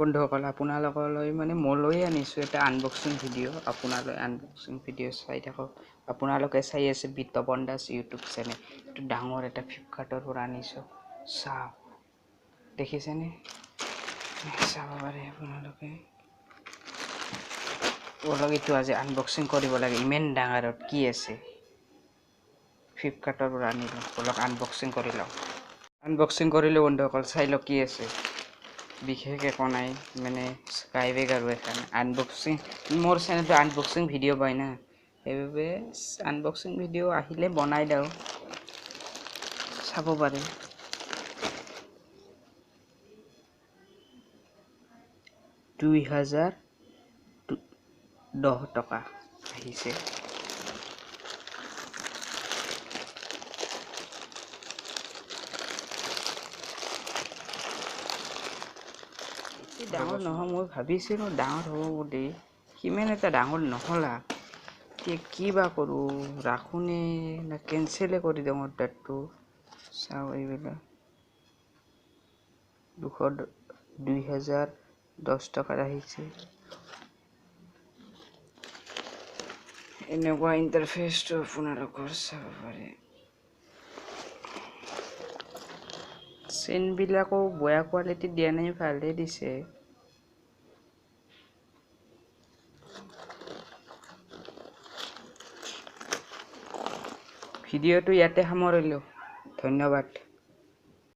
বন্ধুসকল আপোনালোকলৈ মানে মোলৈ আনিছোঁ এটা আনবক্সিং ভিডিঅ' আপোনালৈ আনবক্সিং ভিডিঅ' চাই থাকক আপোনালোকে চাই আছে বিতপন দাস ইউটিউব চেনেল এইটো ডাঙৰ এটা ফ্লিপকাৰ্টৰ পৰা আনিছোঁ চাওক দেখিছেনে চাব পাৰে আপোনালোকে এইটো আজি আনবক্সিং কৰিব লাগে ইমান ডাঙৰত কি আছে ফ্লিপকাৰ্টৰ পৰা আনিলোঁ অলপ আনবক্সিং কৰি লওঁ আনবক্সিং কৰিলোঁ বন্ধুসকল চাই লওক কি আছে বিশেষ একো নাই মানে স্কাইবেগ আৰু এখন আনবক্সিং মোৰ চেনেলটো আনবক্সিং ভিডিঅ' পায় না সেইবাবে আনবক্সিং ভিডিঅ' আহিলে বনাই দিওঁ চাব পাৰে 2010 টকা আহিছে ডাঙৰ নহয় মই ভাবিছিলোঁ ডাঙৰ হ'ব বুলি সিমান এটা ডাঙৰ নহ'লা এতিয়া কি বা কৰোঁ ৰাখোঁনে না কেঞ্চেলে কৰি দিওঁ অৰ্ডাৰটো চাওঁ এইবিলাক 2010 টকাত আহিছে এনেকুৱা ইণ্টাৰফেচটো আপোনালোকৰ চাব পাৰে চেইনবিলাকো বেয়া কোৱালিটি দিয়া নাই ভালে দিছে ভিডিঅ'টো ইয়াতে সামৰিলোঁ ধন্যবাদ